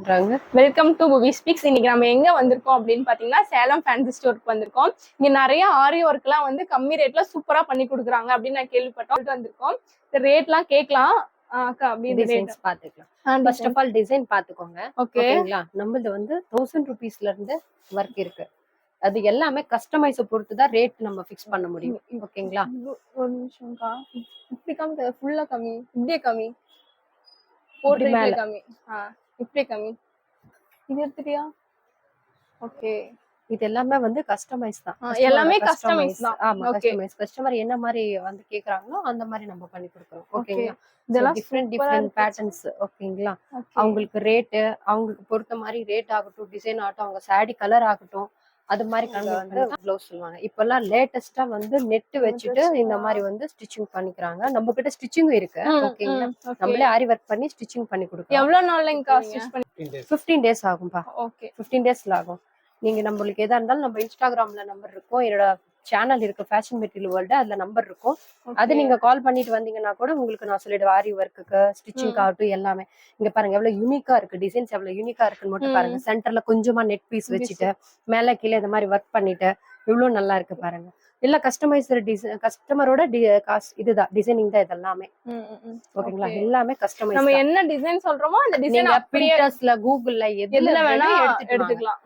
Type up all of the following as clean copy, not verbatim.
பண்றாங்க. Welcome to movie speaks. இன்னைக்கு நம்ம எங்க வந்திருக்கோம் அப்படின்னு பாத்தீங்கன்னா சேலம் ஃபேன்சி ஸ்டோருக்கு வந்திருக்கோம். இங்க நிறைய ஆரி ஒர்க் எல்லாம் வந்து கம்மி ரேட்ல சூப்பரா பண்ணி கொடுக்குறாங்க அப்படின்னு நான் கேள்விப்பட்டோம். வந்திருக்கோம். இந்த ரேட்லாம் கேட்கலாம். டிசைன்ஸ் பாத்துக்கலாம். ஃபர்ஸ்ட் ஆஃப் ஆல் டிசைன் பாத்துக்கோங்க. ஓகேங்களா? நம்மளது வந்து 1000 ரூபீஸ்ல இருந்து ஒர்க் இருக்கு. அது எல்லாமே கஸ்டமைஸ் பொறுத்து தான் ரேட் நம்ம ஃபிக்ஸ் பண்ண முடியும். ஓகேங்களா? ஒரு நிமிஷம்க்கா. இப்படி கம்மி ஃபுல்லா கம்மி, இப்படியே கம்மி, இப்படி மேல கம்மி, இப்படியே கம்மி, இது எடுத்துட்டியா? ஓகே, இது எல்லாமே வந்து கஸ்டமைஸ் தான். எல்லாமே கஸ்டமைஸ் தான். ஆமா, கஸ்டமைஸ். கஸ்டமர் என்ன மாதிரி வந்து கேக்குறாங்களோ அந்த மாதிரி நம்ம பண்ணி கொடுக்கிறோம். ஓகேங்களா? இதெல்லாம் டிஃபரெண்ட் பேட்டர்ன்ஸ். ஓகேங்களா? அவங்களுக்கு ரேட், அவங்களுக்கு பொறுத்த மாதிரி ரேட் ஆகட்டும், டிசைன் ஆகட்டும், அவங்க சாரி கலர் ஆகட்டும், அது மாதிரி வந்து ப்ளவுஸ் சொல்லுவாங்க. இப்பெல்லாம் லேட்டஸ்டா வந்து நெட் வச்சுட்டு இந்த மாதிரி வந்து ஸ்டிச்சிங் பண்ணிக்கிறாங்க. நம்ம கிட்ட ஸ்டிச்சிங் இருக்கு. ஓகேங்களா? நம்மளே ஆரி ஒர்க் பண்ணி ஸ்டிச்சிங் பண்ணி கொடுக்கிறோம். எவ்வளவு நாள்லங்கா ஸ்டிச் பண்ணி? 15 days ஆகும்பா. ஓகே, 15 daysல ஆகும். நீங்க நம்மளுக்கு எதா இருந்தாலும் நம்ம இன்ஸ்டாகிராம்ல நம்பர் இருக்கும், என்னோட சேனல் இருக்கு ஃபேஷன் மெட்டீரியல் வேர்ல்டு, அதுல நம்பர் இருக்கும். அது நீங்க கால் பண்ணிட்டு வந்தீங்கன்னா கூட உங்களுக்கு நான் சொல்லிடுவேன். ஆரி ஒர்க்குக்கு, ஸ்டிச்சிங் ஆகட்டும், எல்லாமே. இங்க பாருங்க எவ்வளவு யூனிக்கா இருக்கு, டிசைன்ஸ் எவ்வளவு யூனிக்கா இருக்குன்னு மட்டும் பாருங்க. சென்டர்ல கொஞ்சமா நெட் பீஸ் வச்சுட்டு மேல கீழே இந்த மாதிரி ஒர்க் பண்ணிட்டு இவ்வளவு நல்லா இருக்கு பாருங்க. இல்ல கஸ்டமைசர் டிசைன், கஸ்டமரோட இதுதான் டிசைனிங் தான் இதெல்லாமே. ஓகேங்களா? எல்லாமே கஸ்டமைஸ். நம்ம என்ன டிசைன் சொல்றோமோ அந்த டிசைன் பிரிண்டர்ஸ்ல, கூகுள்ல எதுல வேணா எடுத்துக்கலாம்.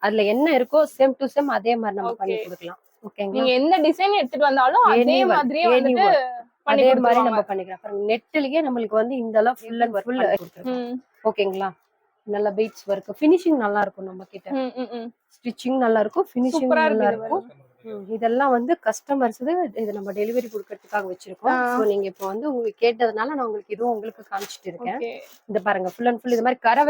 அதுல என்ன இருக்கோ சேம் டு சேம் அதே மாதிரி நம்ம பண்ணி கொடுக்கலாம். ஓகேங்களா? நீங்க எந்த டிசைன் எடுத்துட்டு வந்தாலும் அதே மாதிரியே வந்துட்டு அதே மாதிரி நம்ம பண்ணிக்கலாம். பாருங்க நெட்லயே நம்மளுக்கு வந்து இந்த அளவு ஃபுல் அண்ட் ஃபுல் கொடுத்துருக்கோம். ஓகேங்களா? நல்ல பீட்ஸ் வர்க், ஃபினிஷிங் நல்லா இருக்கும் நம்ம கிட்ட. ஸ்டிச்சிங் நல்லா இருக்கும், ஃபினிஷிங் நல்லா இருக்கும். இதெல்லாம் வந்து கஸ்டமர்ஸ் இது நம்ம டெலிவரி கொடுக்கறதுக்காக வச்சிருக்கோம். சோ நீங்க இப்போ வந்து உங்களுக்கு கேட்டதுனால நான் உங்களுக்கு இதுவும் உங்களுக்கு காமிச்சிட்டு இருக்கேன். இந்த பாருங்க ஃபுல் அண்ட் ஃபுல் இது மாதிரி கரை வச்சு